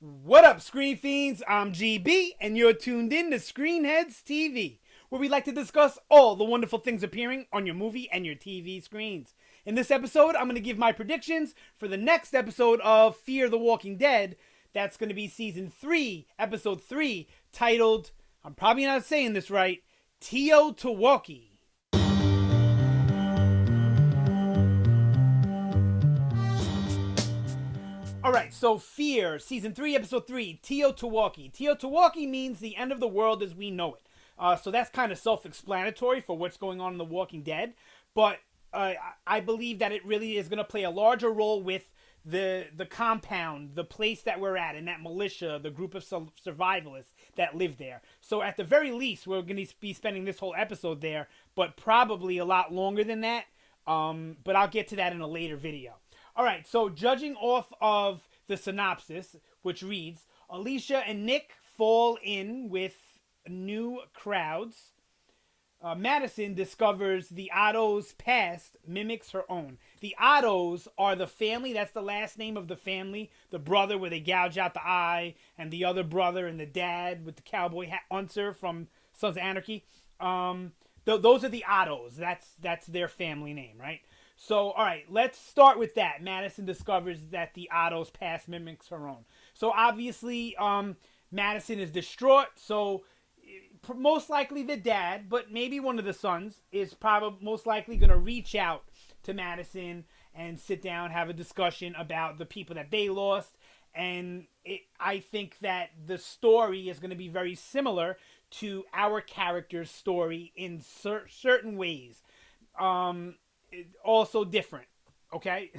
What up, Screen Fiends? I'm GB, and you're tuned in to Headz TV, where we like to discuss all the wonderful things appearing on your movie and your TV screens. In this episode, I'm going to give my predictions for the next episode of Fear the Walking Dead. That's going to be Season 3, Episode 3, titled, I'm probably not saying this right, Teotwawki. Alright, so Fear, Season 3, Episode 3, Teotwawki. Teotwawki means the end of the world as we know it. So that's kind of self-explanatory for what's going on in The Walking Dead. But I believe that it really is going to play a larger role with the compound, the place that we're at, and that militia, the group of survivalists that live there. So at the very least, we're going to be spending this whole episode there, but probably a lot longer than that. But I'll get to that in a later video. All right, so judging off of the synopsis, which reads, Alicia and Nick fall in with new crowds. Madison discovers the Otto's past mimics her own. The Ottos are the family. That's the last name of the family. The brother where they gouge out the eye, and the other brother and the dad with the cowboy hat, Unser from Sons of Anarchy. Those are the Ottos. That's their family name, right? So, all right, let's start with that. Madison discovers that the Otto's past mimics her own. So, obviously, Madison is distraught. So, most likely the dad, but maybe one of the sons, is probably most likely going to reach out to Madison and sit down, have a discussion about the people that they lost. And I think that the story is going to be very similar to our character's story in certain ways. Also different, okay?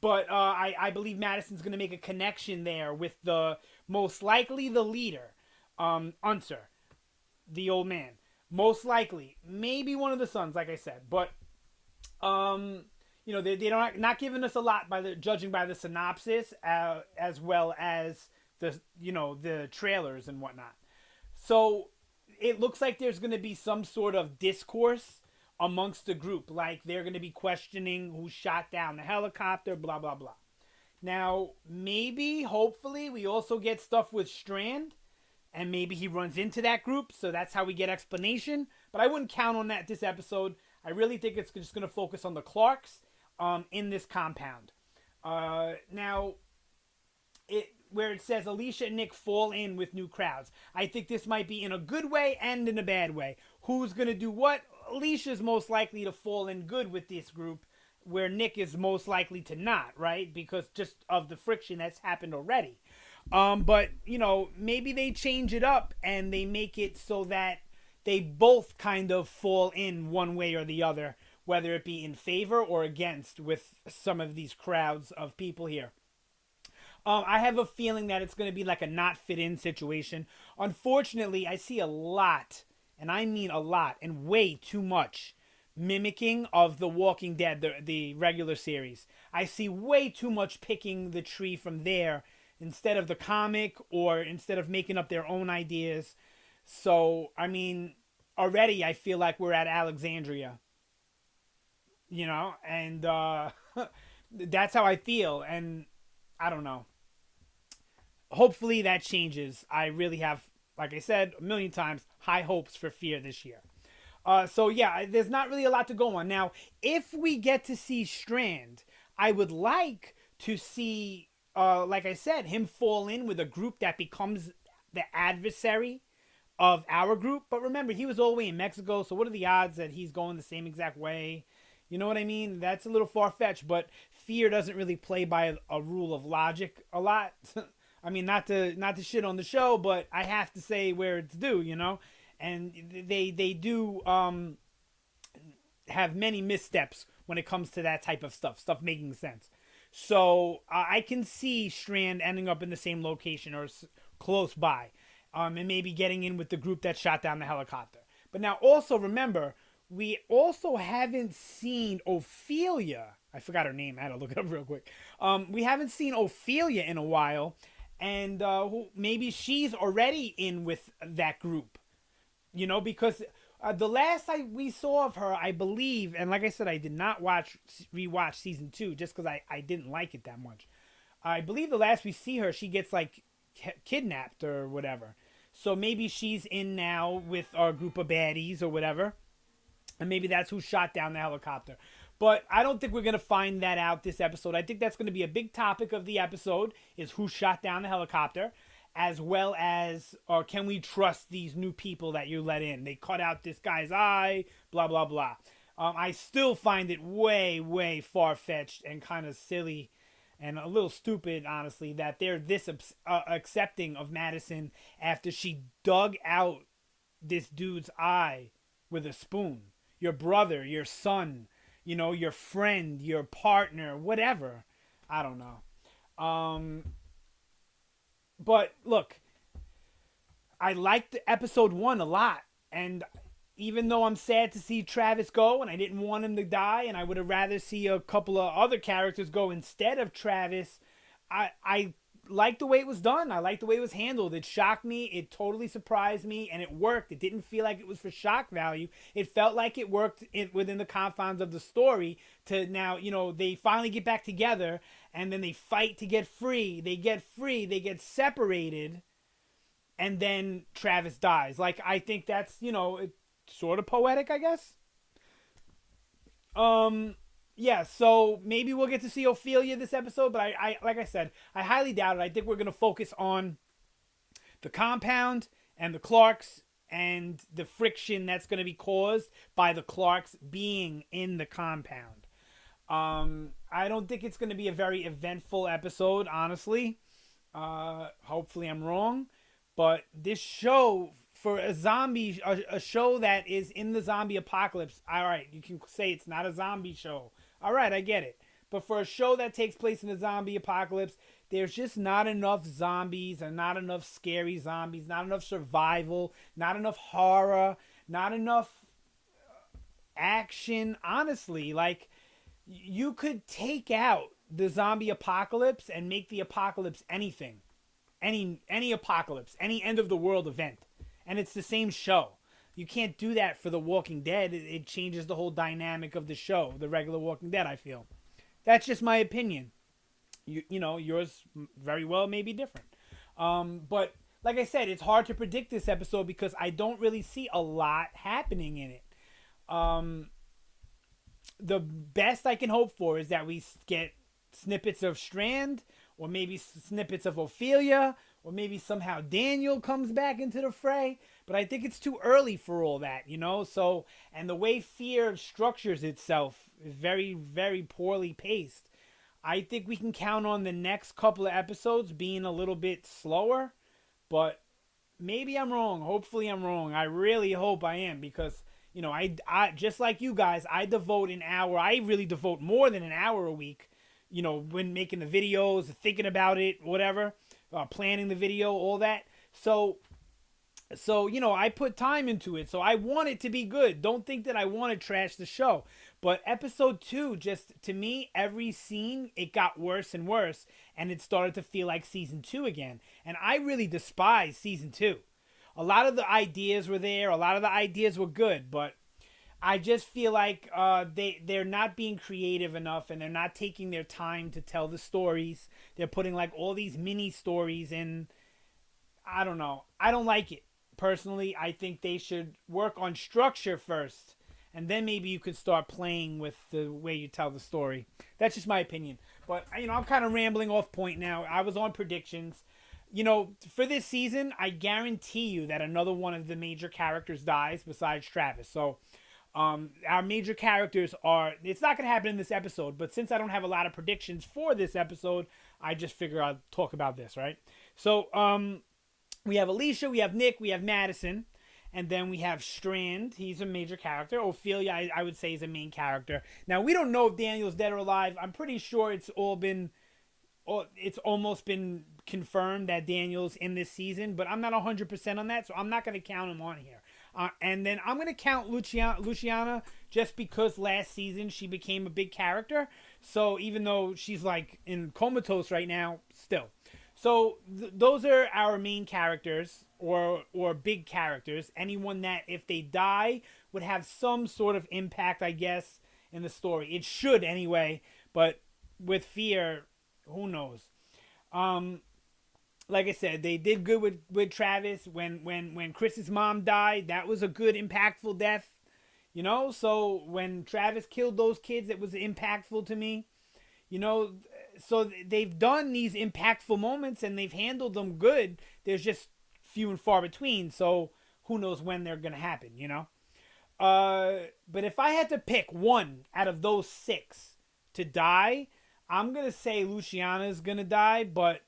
But I believe Madison's going to make a connection there with the most likely the leader, Unser, the old man. Most likely, maybe one of the sons, like I said. But they're not giving us a lot by judging by the synopsis, as well as the trailers and whatnot. So it looks like there's going to be some sort of discourse amongst the group, like they're going to be questioning who shot down the helicopter, blah blah blah. Now maybe, hopefully, we also get stuff with Strand, and maybe he runs into that group, so that's how we get explanation. But I wouldn't count on that this episode. I really think it's just going to focus on the Clarks in this compound. Now, where it says Alicia and Nick fall in with new crowds, I think this might be in a good way and in a bad way. Who's going to do what? Alicia's most likely to fall in good with this group, where Nick is most likely to not, right? Because just of the friction that's happened already. But, maybe they change it up and they make it so that they both kind of fall in one way or the other, whether it be in favor or against with some of these crowds of people here. I have a feeling that it's going to be like a not fit in situation. Unfortunately, I see a lot, and I mean a lot, and way too much mimicking of The Walking Dead, the regular series. I see way too much picking the tree from there instead of the comic, or instead of making up their own ideas. So, I mean, already I feel like we're at Alexandria. And that's how I feel, and I don't know. Hopefully that changes. I really have, like I said a million times, high hopes for Fear this year. So yeah, there's not really a lot to go on. Now, if we get to see Strand, I would like to see, like I said, him fall in with a group that becomes the adversary of our group. But remember, he was all the way in Mexico, so what are the odds that he's going the same exact way? You know what I mean? That's a little far-fetched, but Fear doesn't really play by a rule of logic a lot. I mean, not to shit on the show, but I have to say where it's due, And they do have many missteps when it comes to that type of stuff making sense. So I can see Strand ending up in the same location or close by, and maybe getting in with the group that shot down the helicopter. But now also remember, we also haven't seen Ophelia. I forgot her name. I had to look it up real quick. We haven't seen Ophelia in a while. And maybe she's already in with that group, because the last we saw of her, I believe, and like I said, I did not rewatch season 2 just because I didn't like it that much. I believe the last we see her, she gets like kidnapped or whatever. So maybe she's in now with our group of baddies or whatever. And maybe that's who shot down the helicopter. But I don't think we're going to find that out this episode. I think that's going to be a big topic of the episode is who shot down the helicopter, as well as can we trust these new people that you let in? They cut out this guy's eye, blah, blah, blah. I still find it way, way far-fetched and kind of silly and a little stupid, honestly, that they're this accepting of Madison after she dug out this dude's eye with a spoon. Your brother, your son, your friend, your partner, whatever. I don't know. But look, I liked episode 1 a lot. And even though I'm sad to see Travis go and I didn't want him to die and I would have rather see a couple of other characters go instead of Travis, I liked the way it was done. I liked the way it was handled. It shocked me. It totally surprised me, and it worked. It didn't feel like it was for shock value. It felt like it worked within the confines of the story to now, they finally get back together, and then they fight to get free. They get free. They get separated, and then Travis dies. Like, I think that's, it's sort of poetic, I guess. Yeah, so maybe we'll get to see Ophelia this episode, but I like I said, I highly doubt it. I think we're going to focus on the compound and the Clarks and the friction that's going to be caused by the Clarks being in the compound. I don't think it's going to be a very eventful episode, honestly. Hopefully I'm wrong, but this show, for a zombie, a show that is in the zombie apocalypse, all right, you can say it's not a zombie show. All right, I get it. But for a show that takes place in the zombie apocalypse, there's just not enough zombies and not enough scary zombies, not enough survival, not enough horror, not enough action. Honestly, like, you could take out the zombie apocalypse and make the apocalypse anything. Any apocalypse, any end of the world event. And it's the same show. You can't do that for The Walking Dead. It changes the whole dynamic of the show, the regular Walking Dead, I feel. That's just my opinion. Yours very well may be different. But like I said, it's hard to predict this episode because I don't really see a lot happening in it. The best I can hope for is that we get snippets of Strand, or maybe snippets of Ophelia, or maybe somehow Daniel comes back into the fray. But I think it's too early for all that, So, and the way Fear structures itself is very, very poorly paced. I think we can count on the next couple of episodes being a little bit slower. But maybe I'm wrong. Hopefully I'm wrong. I really hope I am, because, I just like you guys, I devote an hour. I really devote more than an hour a week, when making the videos, thinking about it, whatever, planning the video, all that. So, I put time into it. So I want it to be good. Don't think that I want to trash the show. But episode 2, just to me, every scene, it got worse and worse. And it started to feel like season 2 again. And I really despise season 2. A lot of the ideas were there. A lot of the ideas were good. But I just feel like they're not being creative enough. And they're not taking their time to tell the stories. They're putting like all these mini stories in. I don't know. I don't like it. Personally, I think they should work on structure first, and then maybe you could start playing with the way you tell the story. That's just my opinion. But, I'm kind of rambling off point now. I was on predictions. For this season, I guarantee you that another one of the major characters dies besides Travis. So, our major characters are... It's not going to happen in this episode, but since I don't have a lot of predictions for this episode, I just figure I'll talk about this, right? So, we have Alicia, we have Nick, we have Madison, and then we have Strand. He's a major character. Ophelia, I would say, is a main character. Now, we don't know if Daniel's dead or alive. I'm pretty sure it's almost been confirmed that Daniel's in this season, but I'm not 100% on that, so I'm not going to count him on here. And then I'm going to count Luciana just because last season she became a big character. So even though she's like in comatose right now, still. So those are our main characters or big characters. Anyone that, if they die, would have some sort of impact, I guess, in the story. It should anyway, but with Fear, who knows? like I said, they did good with Travis. When Chris's mom died, that was a good, impactful death. You know, so when Travis killed those kids, it was impactful to me. You know, so they've done these impactful moments and they've handled them good. There's just few and far between. So who knows when they're gonna happen? You know. But if I had to pick one out of those six to die, I'm gonna say Luciana's gonna die. But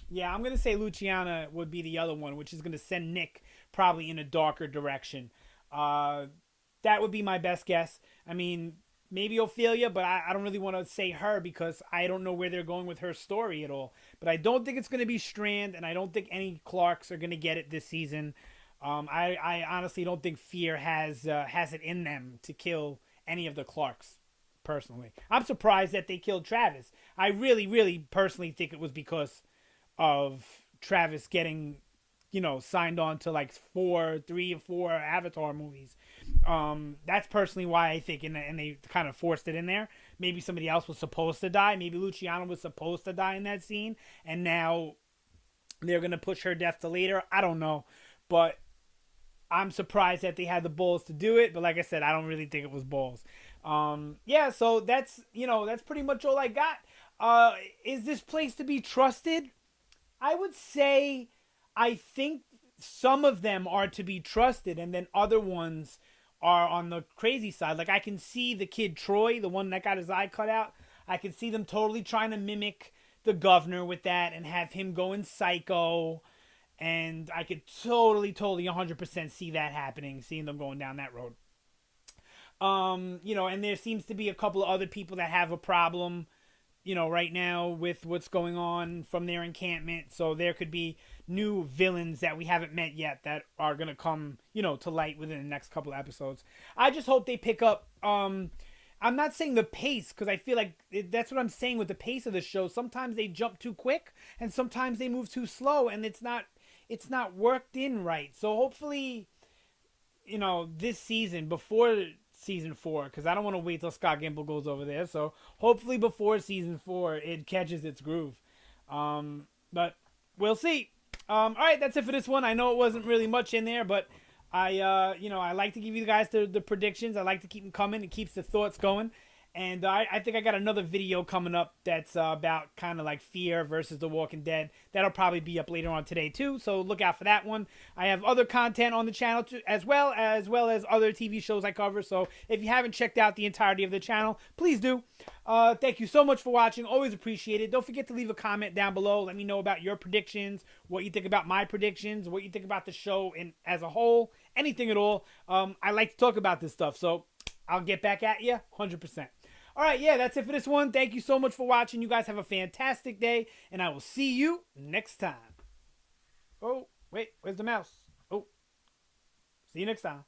yeah, I'm gonna say Luciana would be the other one, which is gonna send Nick probably in a darker direction. That would be my best guess. I mean, maybe Ophelia, but I don't really want to say her because I don't know where they're going with her story at all. But I don't think it's going to be Strand, and I don't think any Clarks are going to get it this season. I honestly don't think Fear has it in them to kill any of the Clarks, personally. I'm surprised that they killed Travis. I really, really personally think it was because of Travis getting, signed on to like 3 or 4 Avatar movies. That's personally why I think, and they kind of forced it in there. Maybe somebody else was supposed to die. Maybe Luciana was supposed to die in that scene, and now they're gonna push her death to later. I don't know, but I'm surprised that they had the balls to do it. But like I said, I don't really think it was balls. Yeah, so that's pretty much all I got. Is this place to be trusted? I would say I think some of them are to be trusted, and then other ones are on the crazy side. Like I can see the kid Troy, the one that got his eye cut out. I can see them totally trying to mimic the governor with that and have him going psycho. And I could totally 100% see that happening, seeing them going down that road. And there seems to be a couple of other people that have a problem, right now with what's going on from their encampment. So there could be new villains that we haven't met yet that are going to come, to light within the next couple of episodes. I just hope they pick up, I'm not saying the pace, because I feel like that's what I'm saying with the pace of the show. Sometimes they jump too quick and sometimes they move too slow, and it's not worked in right. So hopefully, this season, before season 4, because I don't want to wait till Scott Gimple goes over there. So hopefully before season 4, it catches its groove. But we'll see. All right, that's it for this one. I know it wasn't really much in there, but I like to give you guys the predictions. I like to keep them coming. It keeps the thoughts going. And I think I got another video coming up that's about kind of like Fear versus The Walking Dead. That'll probably be up later on today too, so look out for that one. I have other content on the channel too, as well as other TV shows I cover. So if you haven't checked out the entirety of the channel, please do. Thank you so much for watching. Always appreciate it. Don't forget to leave a comment down below. Let me know about your predictions, what you think about my predictions, what you think about the show as a whole, anything at all. I like to talk about this stuff, so I'll get back at you 100%. All right, yeah, that's it for this one. Thank you so much for watching. You guys have a fantastic day, and I will see you next time. Oh, wait, where's the mouse? Oh, see you next time.